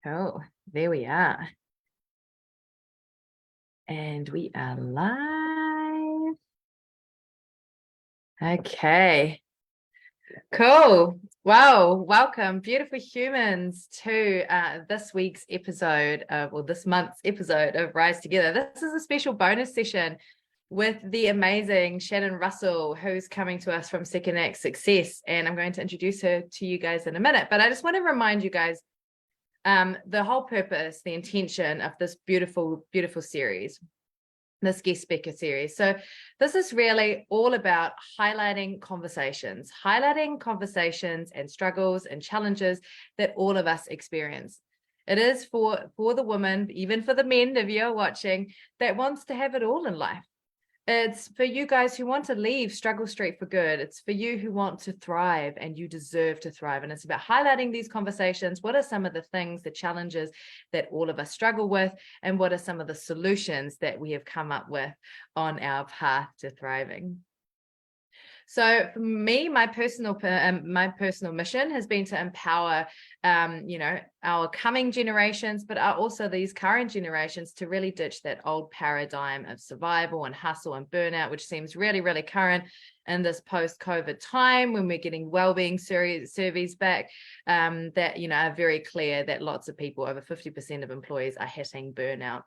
Oh, there we are. And we are live. Okay. Cool. Wow. Welcome, beautiful humans, to this week's episode this month's episode of Rise Together. This is a special bonus session with the amazing Shannon Russell, who's coming to us from Second Act Success. And I'm going to introduce her to you guys in a minute. But I just want to remind you guys the whole purpose, the intention of this beautiful, beautiful series, this guest speaker series. So this is really all about highlighting conversations and struggles and challenges that all of us experience. It is for the woman, even for the men, if you're watching, that wants to have it all in life. It's for you guys who want to leave struggle street for good. It's for you who want to thrive, and you deserve to thrive. And it's about highlighting these conversations. What are some of the things, the challenges that all of us struggle with? And what are some of the solutions that we have come up with on our path to thriving? So for me, my personal mission has been to empower, our coming generations, but also these current generations, to really ditch that old paradigm of survival and hustle and burnout, which seems really, really current in this post-COVID time when we're getting well-being surveys back that, are very clear that lots of people, over 50% of employees, are hitting burnout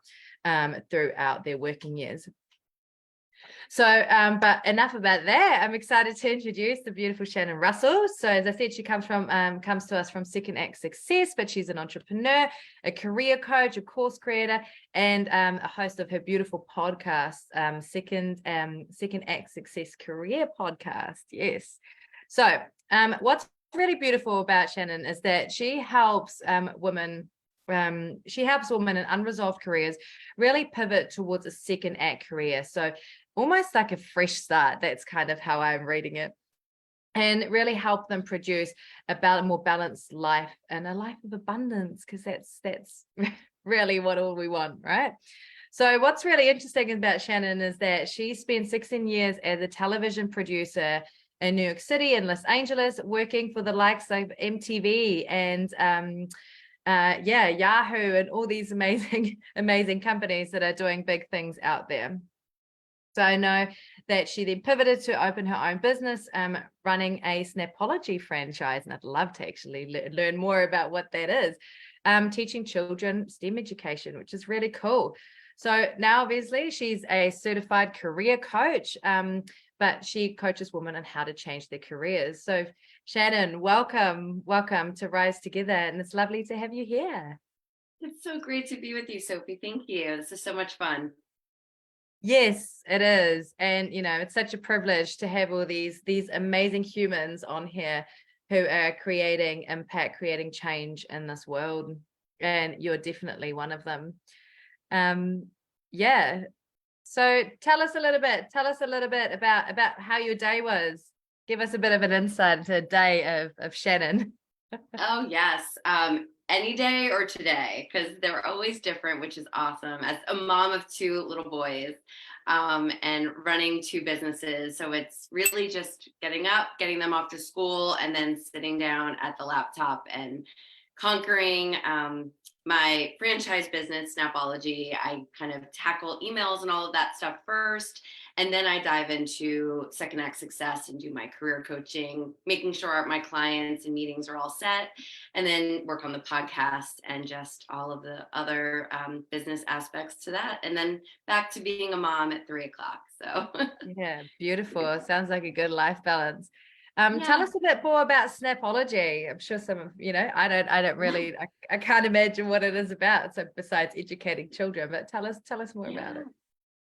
throughout their working years. So, but enough about that. I'm excited to introduce the beautiful Shannon Russell. So, as I said, she comes to us from Second Act Success, but she's an entrepreneur, a career coach, a course creator, and a host of her beautiful podcast, Second Act Success Career Podcast. Yes. So, what's really beautiful about Shannon is that she helps women. She helps women in unresolved careers really pivot towards a second act career. So almost like a fresh start. That's kind of how I'm reading it. And really help them produce a more balanced life and a life of abundance, because that's really what all we want, right? So what's really interesting about Shannon is that she spent 16 years as a television producer in New York City and Los Angeles, working for the likes of MTV and Yahoo and all these amazing companies that are doing big things out there. So I know that she then pivoted to open her own business, running a Snapology franchise, and I'd love to actually learn more about what that is, teaching children STEM education, which is really cool. So now, obviously, she's a certified career coach, but she coaches women on how to change their careers. So Shannon, welcome to Rise Together, and it's lovely to have you here. It's so great to be with you, Sophie. Thank you. This is so much fun. Yes, it is. And, it's such a privilege to have all these amazing humans on here who are creating impact, creating change in this world. And you're definitely one of them. Yeah. So tell us a little bit about how your day was. Give us a bit of an insight into a day of Shannon. Oh, yes. Any day or today, because they're always different, which is awesome. As a mom of two little boys and running two businesses. So it's really just getting up, getting them off to school, and then sitting down at the laptop and conquering my franchise business, Snapology. I kind of tackle emails and all of that stuff first. And then I dive into Second Act Success and do my career coaching, making sure my clients and meetings are all set, and then work on the podcast and just all of the other business aspects to that. And then back to being a mom at 3:00. So yeah, beautiful. Sounds like a good life balance. Yeah. Tell us a bit more about Snapology. I'm sure some of, I don't really, I can't imagine what it is about. So besides educating children, but tell us more about it.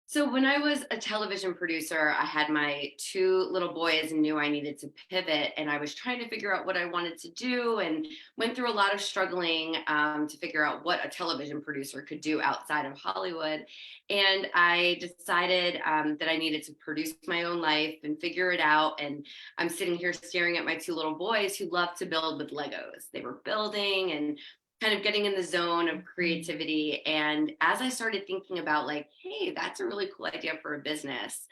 So when I was a television producer, I had my two little boys and knew I needed to pivot, and I was trying to figure out what I wanted to do, and went through a lot of struggling to figure out what a television producer could do outside of Hollywood. And I decided that I needed to produce my own life and figure it out. And I'm sitting here staring at my two little boys who love to build with Legos. They were building and kind of getting in the zone of creativity. And as I started thinking about like, hey, that's a really cool idea for a business,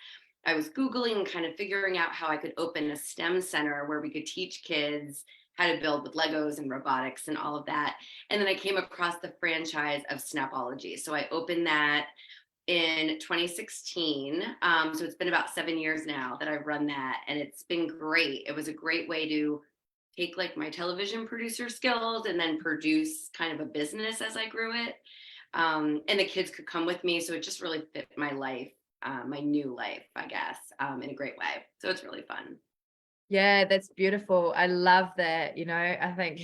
I was Googling and kind of figuring out how I could open a STEM center where we could teach kids how to build with Legos and robotics and all of that. And then I came across the franchise of Snapology. So I opened that in 2016. So it's been about 7 years now that I've run that, and it's been great. It was a great way to take like my television producer skills and then produce kind of a business as I grew it. And the kids could come with me. So it just really fit my life, my new life, I guess, in a great way. So it's really fun. Yeah, that's beautiful. I love that. I think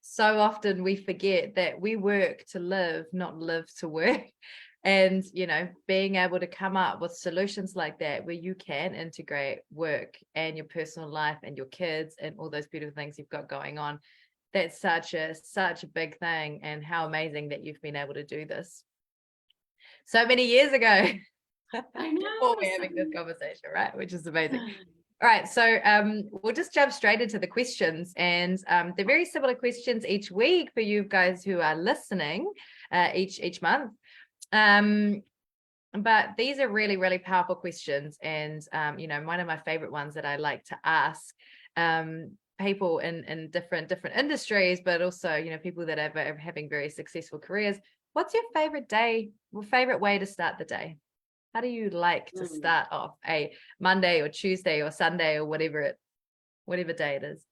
so often we forget that we work to live, not live to work. And, being able to come up with solutions like that where you can integrate work and your personal life and your kids and all those beautiful things you've got going on. That's such a big thing, and how amazing that you've been able to do this so many years ago. I know. Before we're having this conversation, right? Which is amazing. All right, so we'll just jump straight into the questions, and they're very similar questions each week for you guys who are listening each month. But these are really, really powerful questions, and one of my favorite ones that I like to ask people in different industries, but also people that are having very successful careers. What's your favorite day or favorite way to start the day? How do you like to start off a Monday or Tuesday or Sunday or whatever day it is?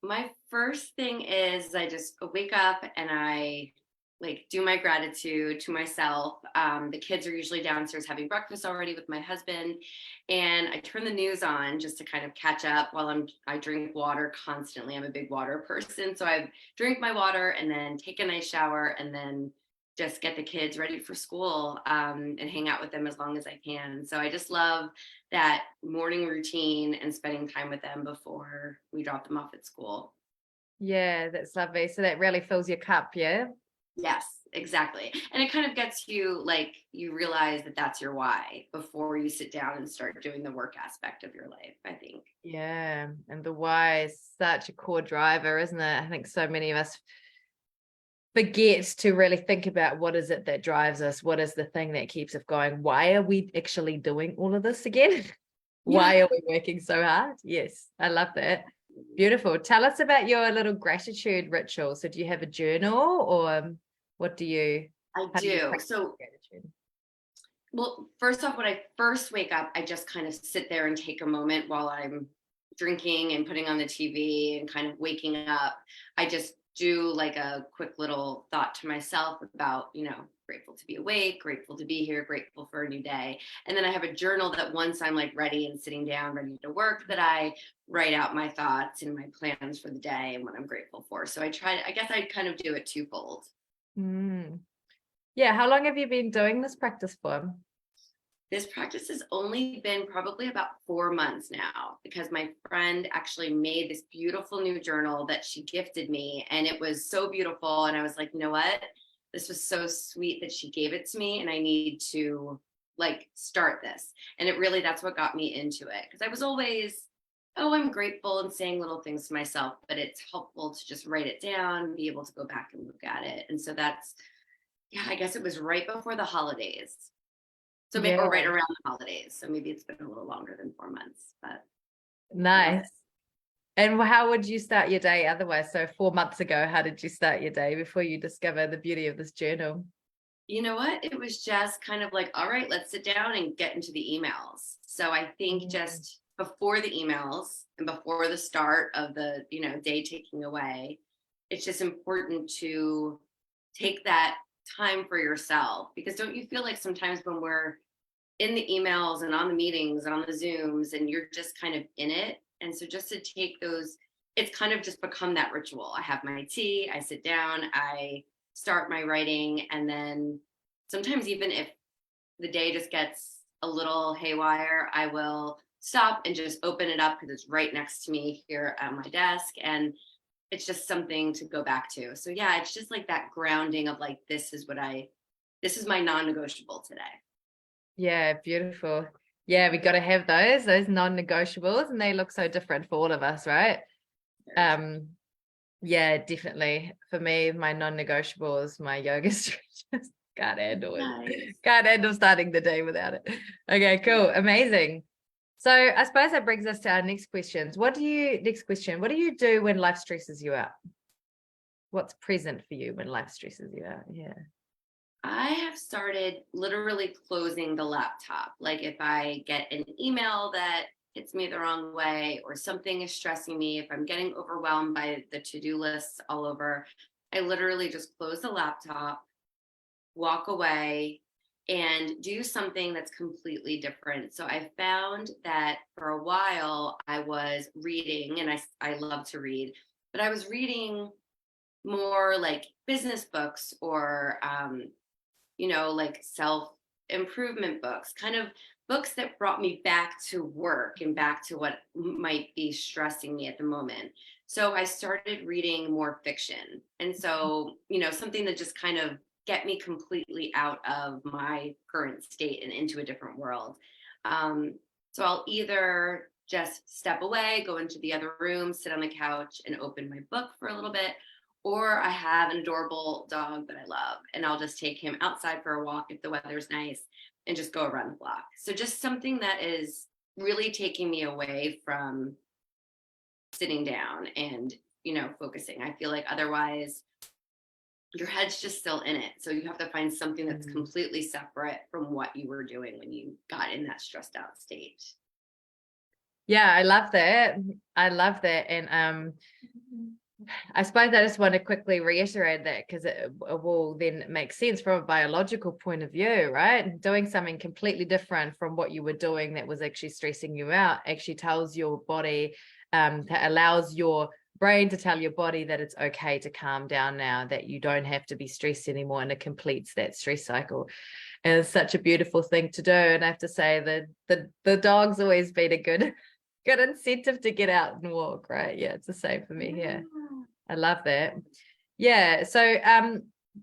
My first thing is I just wake up and I like do my gratitude to myself. The kids are usually downstairs having breakfast already with my husband, and I turn the news on just to kind of catch up while I drink water constantly. I'm a big water person, so I drink my water and then take a nice shower and then just get the kids ready for school, and hang out with them as long as I can. So I just love that morning routine and spending time with them before we drop them off at school. Yeah, that's lovely. So that really fills your cup, yeah? Yes, exactly. And it kind of gets you like you realize that that's your why before you sit down and start doing the work aspect of your life, I think. Yeah, and the why is such a core driver, isn't it? I think so many of us forget to really think about what is it that drives us, what is the thing that keeps us going, why are we actually doing all of this again? Why are we working so hard? Yes, I love that. Beautiful. Tell us about your little gratitude ritual. So do you have a journal, or what do you I how do you do. practice So, gratitude? well, first off, when I first wake up, I just kind of sit there and take a moment while I'm drinking and putting on the TV and kind of waking up. I just do like a quick little thought to myself about, grateful to be awake, grateful to be here, grateful for a new day. And then I have a journal that once I'm like ready and sitting down, ready to work, that I write out my thoughts and my plans for the day and what I'm grateful for. So I guess I kind of do it twofold. Mm. Yeah, how long have you been doing this practice for? This practice has only been probably about 4 months now, because my friend actually made this beautiful new journal that she gifted me, and it was so beautiful. And I was like, you know what? This was so sweet that she gave it to me, and I need to like start this. And it really, that's what got me into it, because I was always, oh, I'm grateful and saying little things to myself, but it's helpful to just write it down, be able to go back and look at it. And so that's, yeah, I guess it was right before the holidays. So maybe, or right Yeah, around the holidays. So maybe it's been a little longer than 4 months, but I love it. nice. And how would you start your day otherwise? So 4 months ago, how did you start your day before you discover the beauty of this journal? You know what? It was just kind of like, all right, let's sit down and get into the emails. So I think Mm. just before the emails and before the start of the, day taking away, it's just important to take that time for yourself, because don't you feel like sometimes when we're in the emails and on the meetings and on the Zooms and you're just kind of in it. And so just to take those, it's kind of just become that ritual. I have my tea, I sit down, I start my writing, and then sometimes even if the day just gets a little haywire, I will stop and just open it up because it's right next to me here at my desk. And it's just something to go back to. So yeah, it's just like that grounding of like, this is my non-negotiable today. Yeah, beautiful. Yeah, we got to have those non-negotiables, and they look so different for all of us, right? Very true. Yeah, definitely. For me, my non-negotiable is my yoga stretches. Can't handle it. Nice. Can't handle starting the day without it. Okay, cool. Yeah. Amazing. So I suppose that brings us to our next questions. What do you do when life stresses you out? What's present for you when life stresses you out? Yeah. I have started literally closing the laptop. Like if I get an email that hits me the wrong way or something is stressing me, if I'm getting overwhelmed by the to-do lists all over, I literally just close the laptop, walk away, and do something that's completely different. So I found that for a while I was reading, and I love to read, but I was reading more like business books or like self improvement books, kind of books that brought me back to work and back to what might be stressing me at the moment. So I started reading more fiction. And so, something that just kind of get me completely out of my current state and into a different world. Um, so I'll either just step away, go into the other room, sit on the couch and open my book for a little bit, or I have an adorable dog that I love, and I'll just take him outside for a walk if the weather's nice and just go around the block. So just something that is really taking me away from sitting down and, focusing. I feel like otherwise your head's just still in it. So you have to find something that's Mm. completely separate from what you were doing when you got in that stressed out state. Yeah, I love that. I love that. And I suppose I just want to quickly reiterate that because it will then make sense from a biological point of view, right? Doing something completely different from what you were doing that was actually stressing you out actually tells your body, that allows your brain to tell your body that it's okay to calm down now, that you don't have to be stressed anymore, and it completes that stress cycle. And it's such a beautiful thing to do. And I have to say that the dog's always been a good incentive to get out and walk, right? Yeah, it's the same for me here. I love that. Yeah. So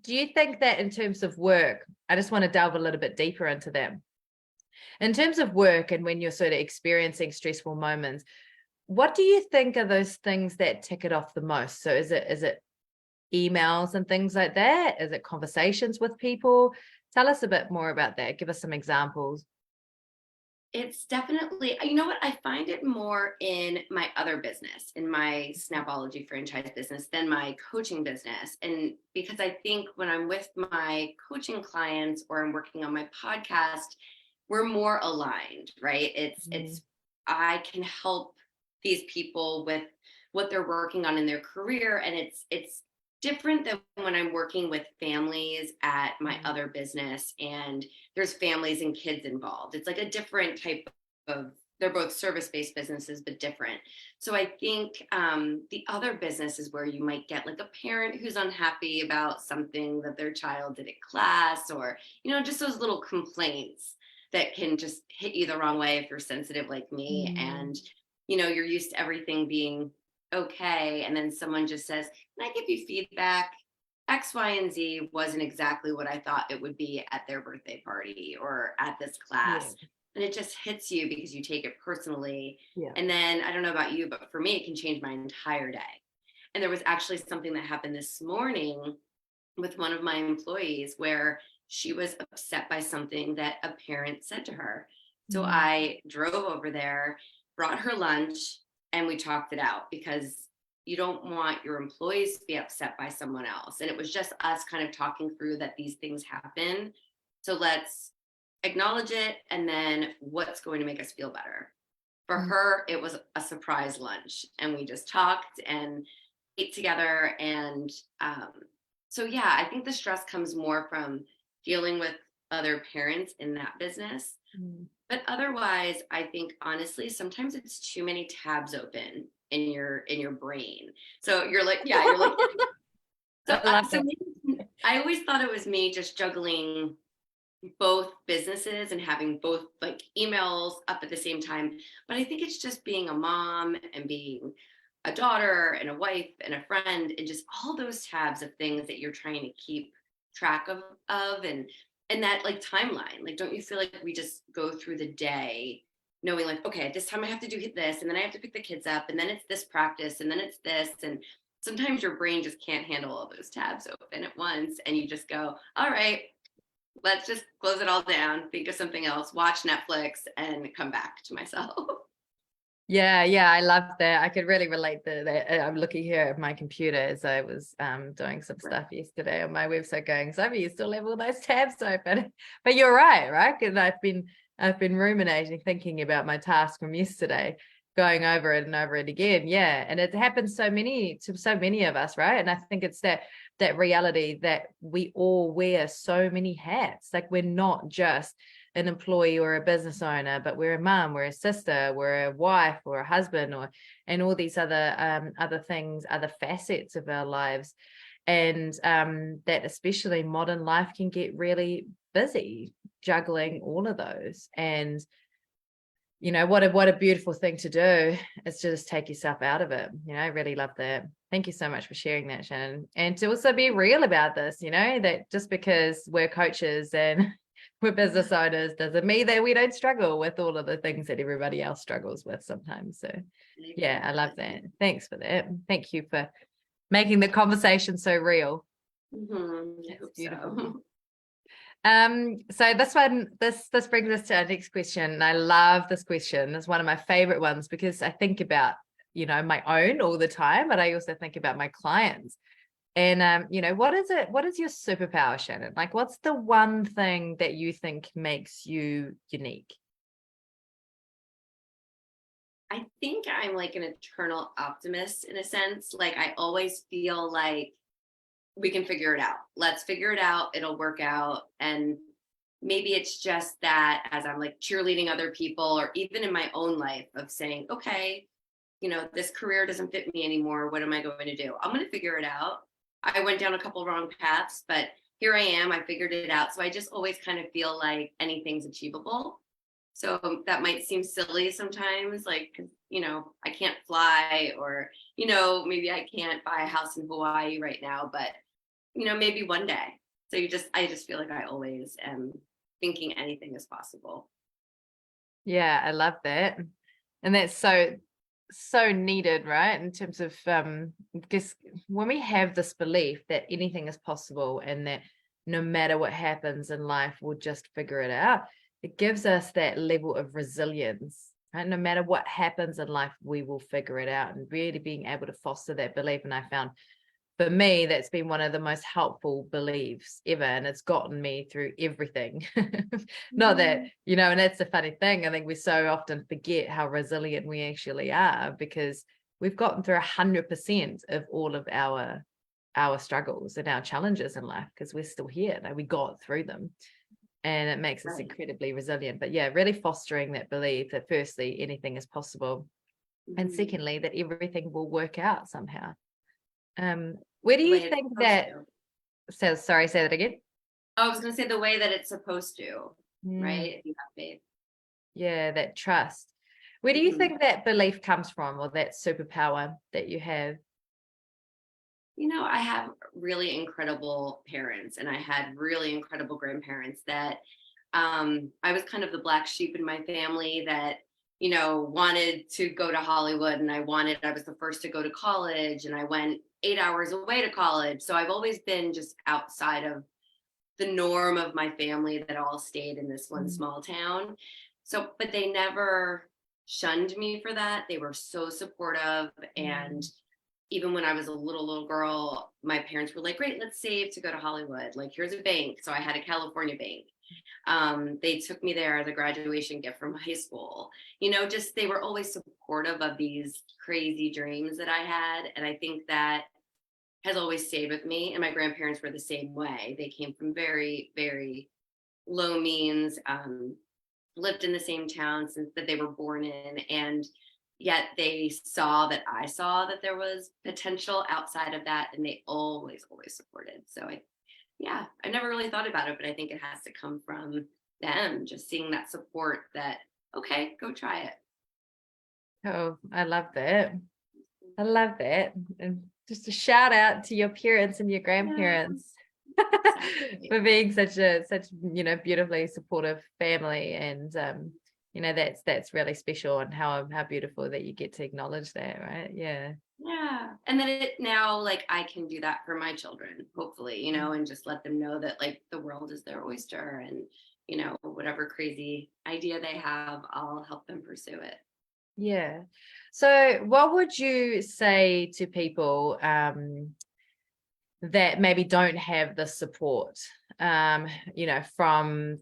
do you think that in terms of work, I just want to delve a little bit deeper into that. In terms of work and when you're sort of experiencing stressful moments, what do you think are those things that tick it off the most? So is it emails and things like that? Is it conversations with people? Tell us a bit more about that. Give us some examples. It's definitely, you know what, I find it more in my other business, in my Snapology franchise business than my coaching business. And because I think when I'm with my coaching clients or I'm working on my podcast, we're more aligned, right? It's I can help these people with what they're working on in their career, and it's different than when I'm working with families at my other business and there's families and kids involved. It's like a different type of, they're both service-based businesses, but different. So I think the other business is where you might get like a parent who's unhappy about something that their child did at class, or, just those little complaints that can just hit you the wrong way if you're sensitive like me. Mm. And, you're used to everything being okay. And then someone just says, can I give you feedback? X, Y, and Z wasn't exactly what I thought it would be at their birthday party or at this Yeah. class. And it just hits you because you take it personally. Yeah. And then I don't know about you, but for me, it can change my entire day. And there was actually something that happened this morning with one of my employees where she was upset by something that a parent said to her. So Mm. I drove over there, brought her lunch, and we talked it out because you don't want your employees to be upset by someone else. And it was just us kind of talking through that these things happen. So let's acknowledge it. And then what's going to make us feel better? For Mm. her, it was a surprise lunch. And we just talked and ate together. And so, yeah, I think the stress comes more from dealing with other parents in that business. Mm. But otherwise, I think honestly, sometimes it's too many tabs open in your brain. So you're like, yeah, you're like, so I love so that. maybe, I always thought it was me just juggling both businesses and having both like emails up at the same time. But I think it's just being a mom and being a daughter and a wife and a friend and just all those tabs of things that you're trying to keep track of and that like timeline. Like, don't you feel like we just go through the day knowing like, okay, at this time I have to do this and then I have to pick the kids up and then it's this practice and then it's this, and sometimes your brain just can't handle all those tabs open at once and you just go, all right, let's just close it all down, think of something else, watch Netflix, and come back to myself. Yeah, I love that. I could really relate to that. I'm looking here at my computer as I was doing some stuff yesterday on my website going, Sophie, you still have all those tabs open. But you're right? Because I've been ruminating, thinking about my task from yesterday, going over it and over it again. Yeah. And it happens to so many of us, right? And I think it's that reality that we all wear so many hats. Like we're not just an employee or a business owner, but we're a mom, we're a sister, we're a wife or a husband, and all these other things, other facets of our lives. And that especially modern life can get really busy juggling all of those. And what a beautiful thing to do is to just take yourself out of it. I really love that. Thank you so much for sharing that, Shannon. And to also be real about this, that just because we're coaches and we're business owners doesn't mean that we don't struggle with all of the things that everybody else struggles with sometimes. So yeah, I love that. Thanks for that. Thank you for making the conversation so real. That's beautiful. So this brings us to our next question. And I love this question. It's one of my favorite ones because I think about, my own all the time, but I also think about my clients. And what is it? What is your superpower, Shannon? Like, what's the one thing that you think makes you unique? I think I'm like an eternal optimist in a sense. Like I always feel like we can figure it out. Let's figure it out. It'll work out. And maybe it's just that as I'm like cheerleading other people, or even in my own life of saying, okay, this career doesn't fit me anymore. What am I going to do? I'm going to figure it out. I went down a couple wrong paths, but here I am. I figured it out. So I just always kind of feel like anything's achievable. So that might seem silly sometimes, like, I can't fly, or, maybe I can't buy a house in Hawaii right now, but, maybe one day. So I just feel like I always am thinking anything is possible. Yeah, I love that. And that's so needed, right? In terms of because when we have this belief that anything is possible and that no matter what happens in life, we'll just figure it out, it gives us that level of resilience. Right? No matter what happens in life, we will figure it out, and really being able to foster that belief. And I found for me, that's been one of the most helpful beliefs ever. And it's gotten me through everything. Not that, and that's the funny thing. I think we so often forget how resilient we actually are because we've gotten through 100% of all of our struggles and our challenges in life because we're still here. We got through them. And it makes us incredibly resilient. But yeah, really fostering that belief that firstly, anything is possible. And secondly, that everything will work out somehow. Where do you think that? So sorry, say that again. I was going to say the way that it's supposed to, right? If you have faith. Yeah, that trust. Where do you think that belief comes from, or that superpower that you have? I have really incredible parents, and I had really incredible grandparents that I was kind of the black sheep in my family that wanted to go to Hollywood, and I was the first to go to college, and I went 8 hours away to college. So I've always been just outside of the norm of my family that all stayed in this one small town. So, but they never shunned me for that. They were so supportive. And even when I was a little girl, my parents were like, great, let's save to go to Hollywood. Like, here's a bank. So I had a California bank. They took me there as a graduation gift from high school. Just they were always supportive of these crazy dreams that I had. And I think that has always stayed with me. And my grandparents were the same way. They came from very, very low means, lived in the same town since that they were born in. And yet they saw that there was potential outside of that. And they always supported. So I never really thought about it, but I think it has to come from them, just seeing that support that, okay, go try it. Oh, I love that. I love that. And just a shout out to your parents and your grandparents for being such beautifully supportive family. And that's really special, and how beautiful that you get to acknowledge that, right? Yeah. Yeah. And then it now, like, I can do that for my children, hopefully, and just let them know that, like, the world is their oyster, and, whatever crazy idea they have, I'll help them pursue it. Yeah. So what would you say to people that maybe don't have the support, from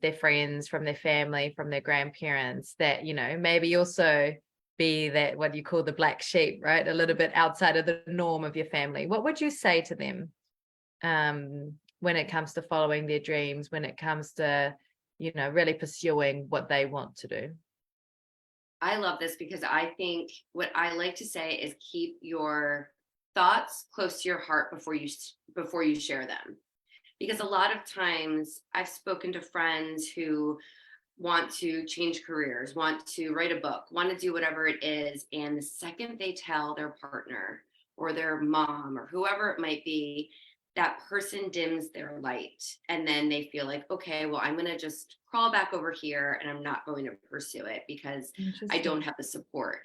their friends, from their family, from their grandparents, that, maybe also be that what you call the black sheep, right? A little bit outside of the norm of your family. What would you say to them when it comes to following their dreams, when it comes to, really pursuing what they want to do? I love this because I think what I like to say is keep your thoughts close to your heart before you share them. Because a lot of times I've spoken to friends who want to change careers, want to write a book, want to do whatever it is, and the second they tell their partner or their mom or whoever it might be, that person dims their light, and then they feel like, okay, well, I'm going to just crawl back over here and I'm not going to pursue it because I don't Interesting. have the support.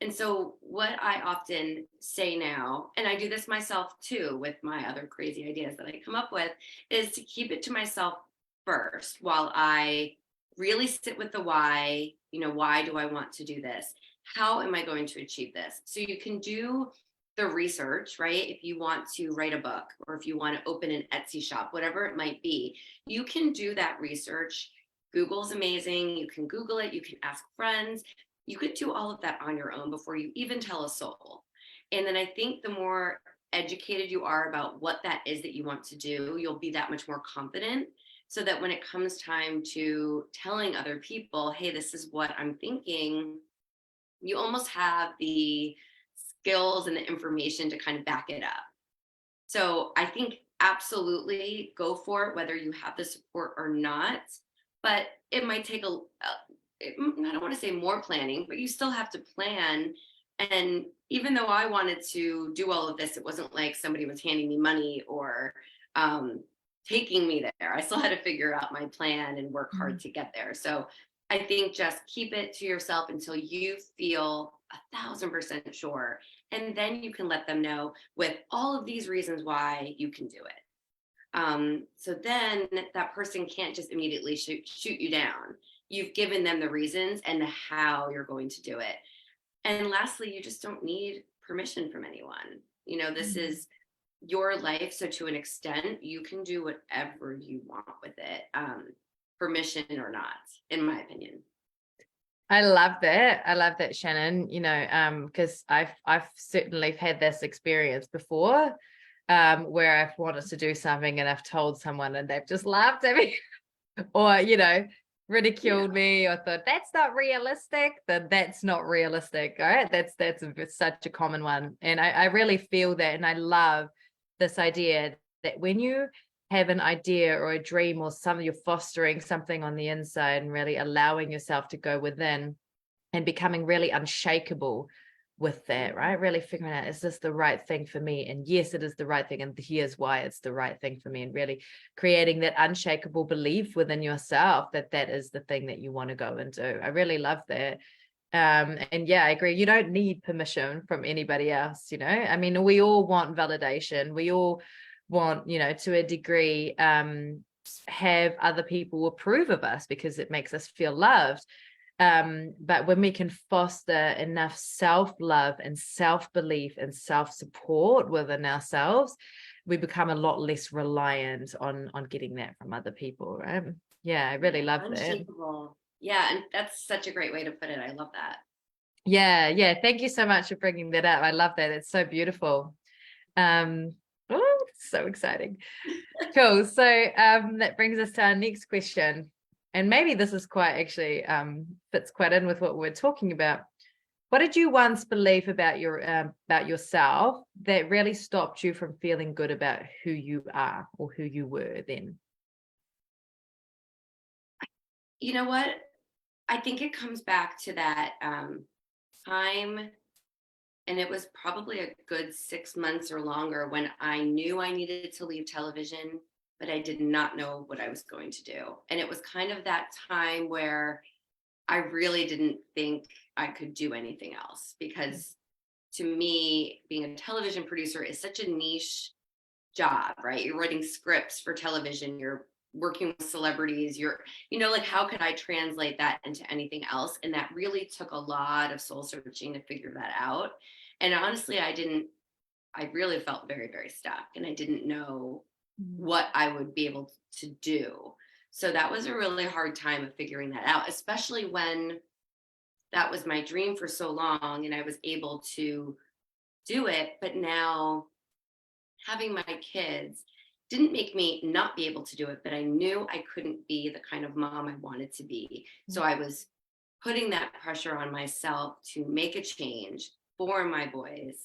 And so what I often say now, and I do this myself too with my other crazy ideas that I come up with, is to keep it to myself first while I really sit with the why. Why do I want to do this? How am I going to achieve this? So you can do the research, right? If you want to write a book or if you want to open an Etsy shop, whatever it might be, you can do that research. Google's amazing. You can Google it, you can ask friends. You could do all of that on your own before you even tell a soul. And then I think the more educated you are about what that is that you want to do, you'll be that much more confident, so that when it comes time to telling other people, hey, this is what I'm thinking, you almost have the skills and the information to kind of back it up. So I think absolutely go for it, whether you have the support or not. But it might take I don't want to say more planning, but you still have to plan. And even though I wanted to do all of this, it wasn't like somebody was handing me money or um, taking me there. I still had to figure out my plan and work hard to get there. So I think just keep it to yourself until you feel 1,000% sure. And then you can let them know with all of these reasons why you can do it. So then that person can't just immediately shoot you down. You've given them the reasons and the how you're going to do it. And lastly, you just don't need permission from anyone. This Mm. is your life. So to an extent, you can do whatever you want with it, permission or not, in my opinion. I love that. I love that, Shannon, because I've certainly had this experience before, where I've wanted to do something and I've told someone and they've just laughed at me or, Yeah. ridiculed me or thought that's not realistic, then that's not realistic. All right. Such a common one. And I really feel that. And I love this idea that when you have an idea or a dream or something, you're fostering something on the inside and really allowing yourself to go within and becoming really unshakable with that, right? Really figuring out, is this the right thing for me? And yes, it is the right thing. And here's why it's the right thing for me. And really creating that unshakable belief within yourself that that is the thing that you want to go and do. I really love that. And yeah, I agree. You don't need permission from anybody else, I mean, we all want validation. We all want, to a degree, have other people approve of us because it makes us feel loved. But when we can foster enough self-love and self-belief and self-support within ourselves, we become a lot less reliant on getting that from other people, right? Yeah, I really Yeah, love that. unshakable. Yeah, and that's such a great way to put it. I love that. Yeah, thank you so much for bringing that up. I love that. It's so beautiful. Oh, so exciting. Cool. So that brings us to our next question. And maybe this is quite actually fits quite in with what we're talking about. What did you once believe about yourself that really stopped you from feeling good about who you are or who you were then? You know what? I think it comes back to that time, and it was probably a good 6 months or longer when I knew I needed to leave television, but I did not know what I was going to do. And it was kind of that time where I really didn't think I could do anything else because to me, being a television producer is such a niche job, right? You're writing scripts for television, you're working with celebrities, like how could I translate that into anything else? And that really took a lot of soul searching to figure that out. And honestly, I really felt very, very stuck and I didn't know what I would be able to do. So that was a really hard time of figuring that out, especially when that was my dream for so long and I was able to do it. But now having my kids didn't make me not be able to do it, but I knew I couldn't be the kind of mom I wanted to be. So I was putting that pressure on myself to make a change for my boys.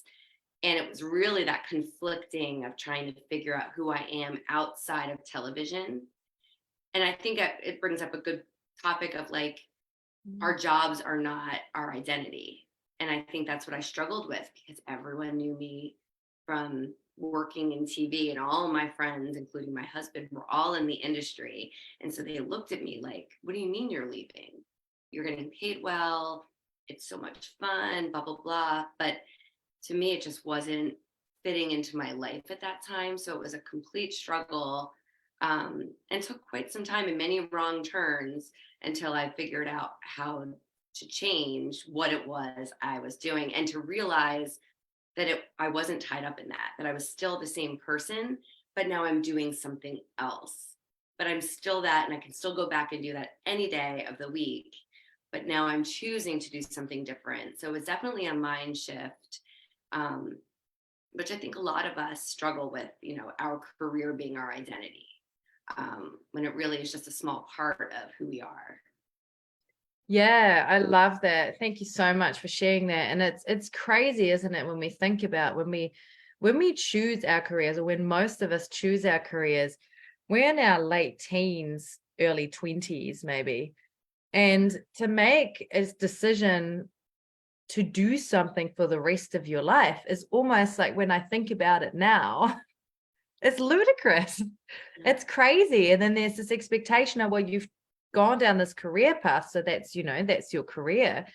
And it was really that conflicting of trying to figure out who I am outside of television. And I think it brings up a good topic of like, our jobs are not our identity. And I think that's what I struggled with because everyone knew me from working in TV, and all my friends, including my husband, were all in the industry. And so they looked at me like, what do you mean you're leaving? You're getting paid well. It's so much fun, blah, blah, blah. But to me, it just wasn't fitting into my life at that time. So it was a complete struggle, and took quite some time and many wrong turns until I figured out how to change what it was I was doing and to realize that I wasn't tied up in that I was still the same person, but now I'm doing something else. But I'm still that, and I can still go back and do that any day of the week. But now I'm choosing to do something different. So it was definitely a mind shift, which I think a lot of us struggle with, our career being our identity, when it really is just a small part of who we are. Yeah, I love that. Thank you so much for sharing that. And it's crazy, isn't it, when we think about when we choose our careers, or when most of us choose our careers, we're in our late teens, early 20s maybe. And to make a decision to do something for the rest of your life is almost like, when I think about it now, it's ludicrous. It's crazy. And then there's this expectation of, well, you've gone down this career path, so that's your career.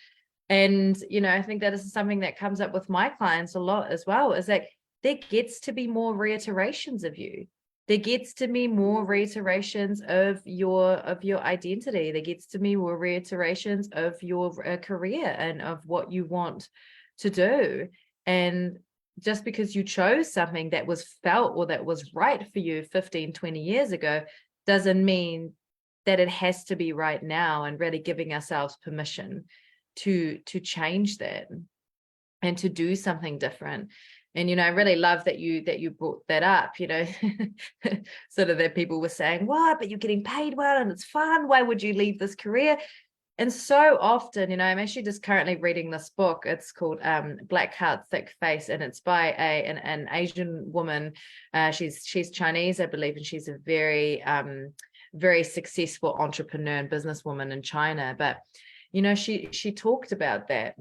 And I think that is something that comes up with my clients a lot as well, is that there gets to be more reiterations of you. There gets to be more reiterations of your identity. There gets to be more reiterations of your career and of what you want to do. And just because you chose something that was felt or that was right for you 15, 20 years ago, doesn't mean that it has to be right now, and really giving ourselves permission to change that and to do something different. And I really love that you brought that up, sort of, that people were saying, what, but you're getting paid well and it's fun, why would you leave this career? And so often, I'm actually just currently reading this book. It's called Black Heart, Thick Face, and it's by an Asian woman. She's Chinese, I believe, and she's a very very successful entrepreneur and businesswoman in China. But she talked about that.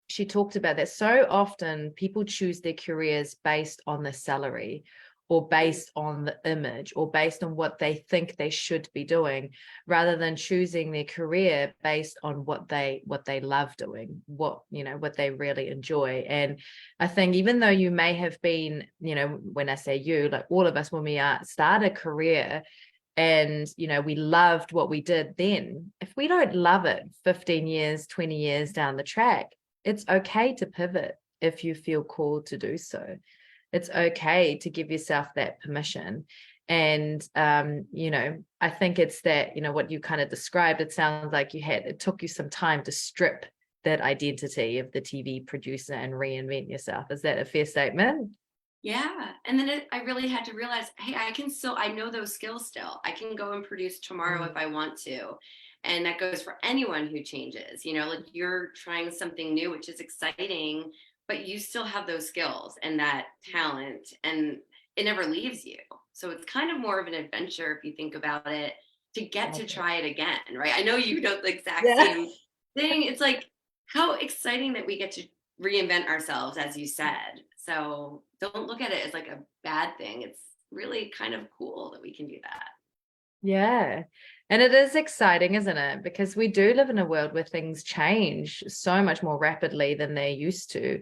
She talked about that so often people choose their careers based on the salary, or based on the image, or based on what they think they should be doing, rather than choosing their career based on what they love doing, what they really enjoy. And I think, even though you may have been, when I say you, like all of us, when we start a career, and we loved what we did then, if we don't love it 15 years, 20 years down the track, it's okay to pivot if you feel called to do so. It's okay to give yourself that permission. And I think it's that, what you kind of described, it sounds like it took you some time to strip that identity of the TV producer and reinvent yourself. Is that a fair statement? Yeah. And then I really had to realize, hey, I know those skills still. I can go and produce tomorrow if I want to. And that goes for anyone who changes, like you're trying something new, which is exciting, but you still have those skills and that talent, and it never leaves you. So it's kind of more of an adventure, if you think about it, to get to try it again, right? I know you know the exact same thing. It's like, how exciting that we get to reinvent ourselves, as you said. So don't look at it as like a bad thing. It's really kind of cool that we can do that. Yeah. And it is exciting, isn't it? Because we do live in a world where things change so much more rapidly than they used to.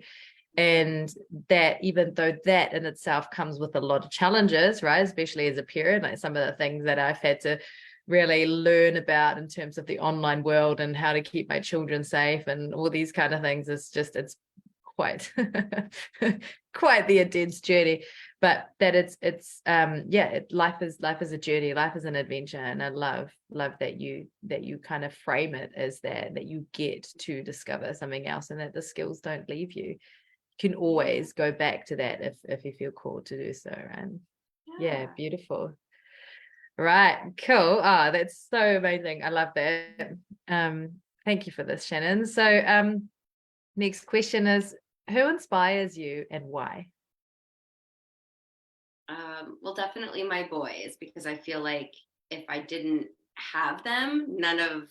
And that, even though that in itself comes with a lot of challenges, right? Especially as a parent, like some of the things that I've had to really learn about in terms of the online world and how to keep my children safe and all these kind of things, it's quite quite the intense journey. But that life is a journey, life is an adventure. And I love that you kind of frame it as that you get to discover something else, and that the skills don't leave you. Can always go back to that if you feel called to do so. And yeah, beautiful. Right, cool. Oh, that's so amazing. I love that. Thank you for this, Shannon. So next question is, who inspires you and why? Well, definitely my boys, because I feel like if I didn't have them, none of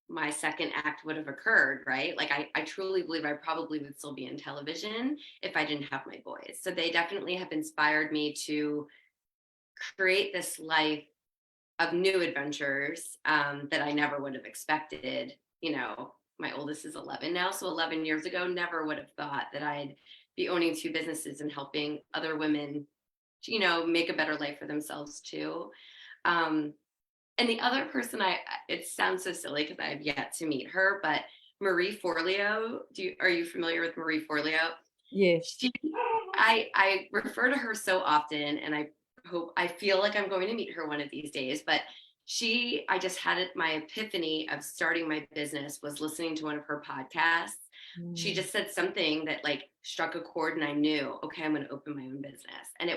my second act would have occurred, right? Like I truly believe I probably would still be in television if I didn't have my boys. So they definitely have inspired me to create this life of new adventures that I never would have expected. You know, my oldest is 11 now. So 11 years ago, never would have thought that I'd be owning two businesses and helping other women, you know, make a better life for themselves too. Um, and the other person, it sounds so silly because I have yet to meet her, but Marie Forleo, are you familiar with Marie Forleo? Yes. I refer to her so often, and I feel like I'm going to meet her one of these days. But I just had my epiphany of starting my business was listening to one of her podcasts. She just said something that like struck a chord, and I knew, okay, I'm going to open my own business. And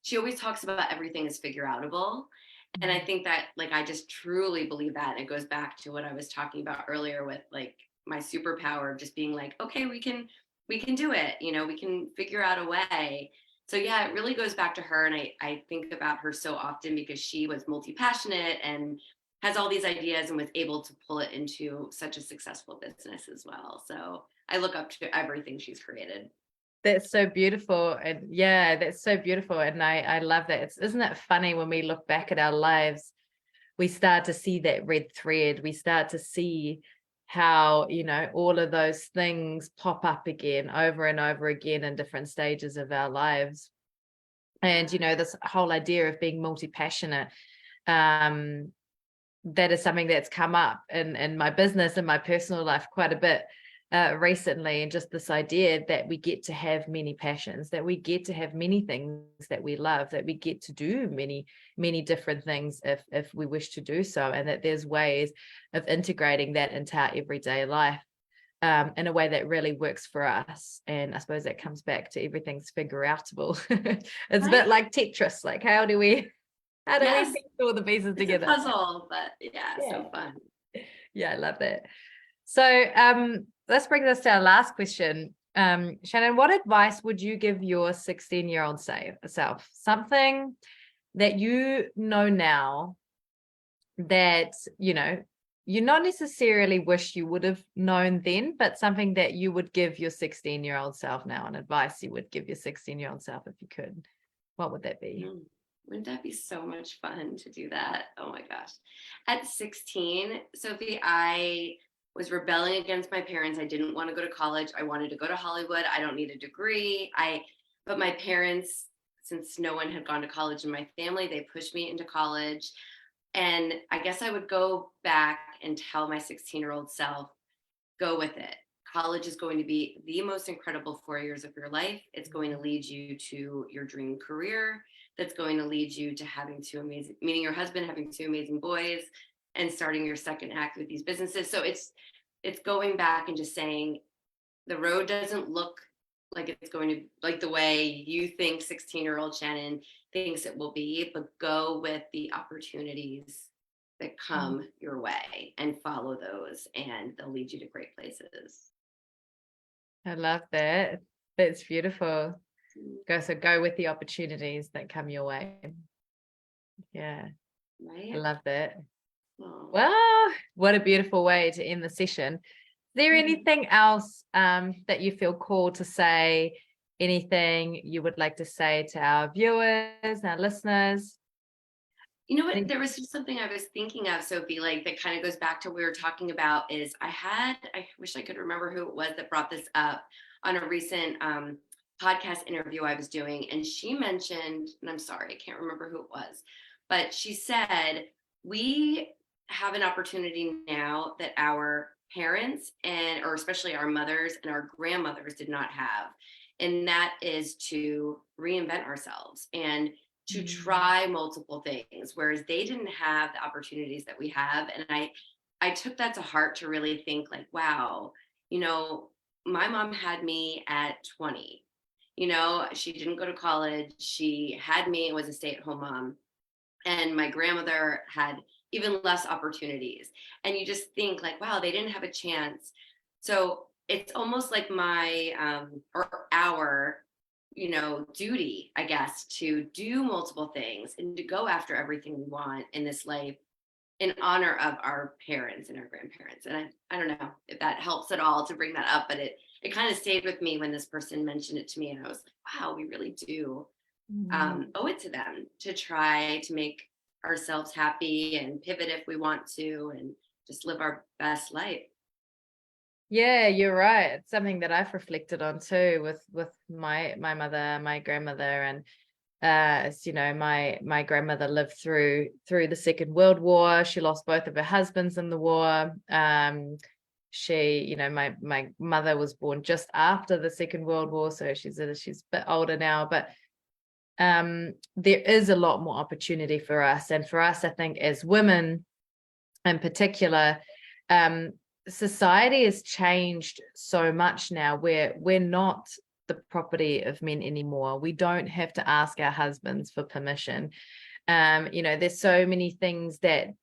she always talks about everything is figure outable. And I think that like I just truly believe that. And it goes back to what I was talking about earlier with like my superpower of just being like, okay, we can do it, you know, we can figure out a way. So yeah, it really goes back to her. And I think about her so often because she was multi-passionate and has all these ideas and was able to pull it into such a successful business as well. So I look up to everything she's created. That's so beautiful. And yeah, that's so beautiful. And I love that. Isn't it funny when we look back at our lives, we start to see that red thread. We start to see how, all of those things pop up again over and over again in different stages of our lives. And, this whole idea of being multi-passionate, that is something that's come up in my business and my personal life quite a bit recently. And just this idea that we get to have many passions, that we get to have many things that we love, that we get to do many different things if we wish to do so, and that there's ways of integrating that into our everyday life in a way that really works for us. And I suppose that comes back to everything's figure outable. It's a bit like Tetris. Like, how do we Yes, piece all the pieces it's a together? puzzle, but yeah, Yeah. so fun. Yeah, I love that. So let's bring this to our last question. Shannon, what advice would you give your 16-year-old self? Something that you know now that, you not necessarily wish you would have known then, but something that you would give your 16-year-old self now, and advice you would give your 16-year-old self if you could. What would that be? Wouldn't that be so much fun to do that? Oh my gosh. At 16, Sophie, I was rebelling against my parents. I didn't want to go to college. I wanted to go to Hollywood. I don't need a degree. But my parents, since no one had gone to college in my family, they pushed me into college. And I guess I would go back and tell my 16-year-old self, go with it. College is going to be the most incredible 4 years of your life. It's going to lead you to your dream career. That's going to lead you to meeting your husband, having two amazing boys, and starting your second act with these businesses. So it's going back and just saying the road doesn't look like it's going to like the way you think 16-year-old Shannon thinks it will be, but go with the opportunities that come your way and follow those, and they'll lead you to great places. I love that. That's beautiful. Go with the opportunities that come your way. Yeah. Right. I love that. Oh. Well, what a beautiful way to end the session. Is there anything else that you feel called to say? Anything you would like to say to our viewers, our listeners? You know what? There was just something I was thinking of, Sophie, like that kind of goes back to what we were talking about is I wish I could remember who it was that brought this up. on a recent podcast interview I was doing, and she mentioned, and I'm sorry, I can't remember who it was, but she said, we have an opportunity now that our parents or especially our mothers and our grandmothers did not have. And that is to reinvent ourselves and to try multiple things, whereas they didn't have the opportunities that we have. And I took that to heart to really think like, wow, my mom had me at 20. She didn't go to college. She had me and was a stay-at-home mom. And my grandmother had even less opportunities. And you just think like, wow, they didn't have a chance. So it's almost like my or our duty, I guess, to do multiple things and to go after everything we want in this life in honor of our parents and our grandparents. And I don't know if that helps at all to bring that up, but it kind of stayed with me when this person mentioned it to me. And I was like, wow, we really do owe it to them to try to make ourselves happy and pivot if we want to and just live our best life. Yeah, you're right. It's something that I've reflected on too with my mother, my grandmother, and as you know, my grandmother lived through the Second World War. She lost both of her husbands in the war. She, my mother was born just after the Second World War, so she's a bit older now, but there is a lot more opportunity for us. And for us, I think as women in particular, society has changed so much now where we're not the property of men anymore. We don't have to ask our husbands for permission. There's so many things that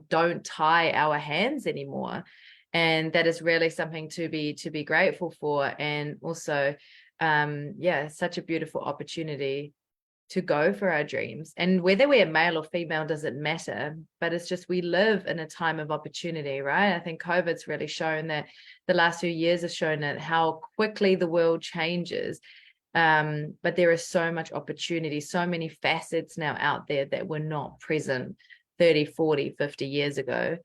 don't tie our hands anymore. And that is really something to be grateful for. And also, such a beautiful opportunity to go for our dreams. And whether we're male or female doesn't matter, but it's just we live in a time of opportunity, right? I think COVID's really shown that, the last few years have shown that how quickly the world changes. But there is so much opportunity, so many facets now out there that were not present 30, 40, 50 years ago.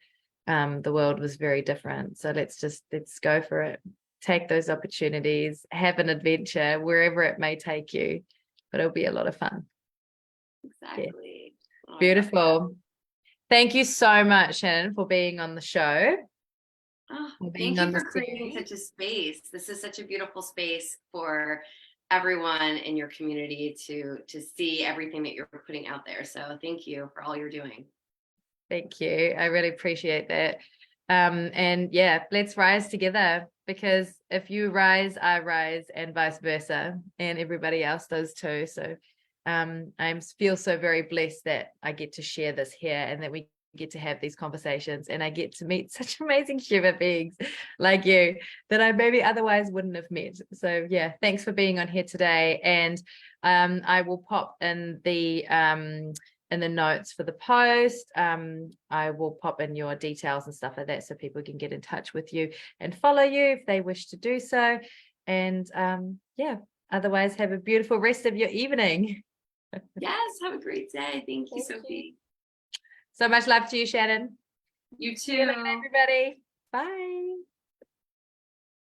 The world was very different. So let's go for it. Take those opportunities, have an adventure wherever it may take you, but it'll be a lot of fun. Exactly. Yeah. Oh, beautiful. Thank you so much, Shannon, for being on the show. Oh, thank you for creating such a space. This is such a beautiful space for everyone in your community to see everything that you're putting out there. So thank you for all you're doing. Thank you. I really appreciate that. And yeah, let's rise together, because if you rise, I rise, and vice versa, and everybody else does too. So I feel so very blessed that I get to share this here and that we get to have these conversations, and I get to meet such amazing human beings like you that I maybe otherwise wouldn't have met. So yeah, thanks for being on here today. And I will pop in the notes for the post. I will pop in your details and stuff like that so people can get in touch with you and follow you if they wish to do so. And otherwise have a beautiful rest of your evening. Yes, have a great day. Thank you, Sophie. So much love to you, Shannon. You too. See you later, everybody. Bye.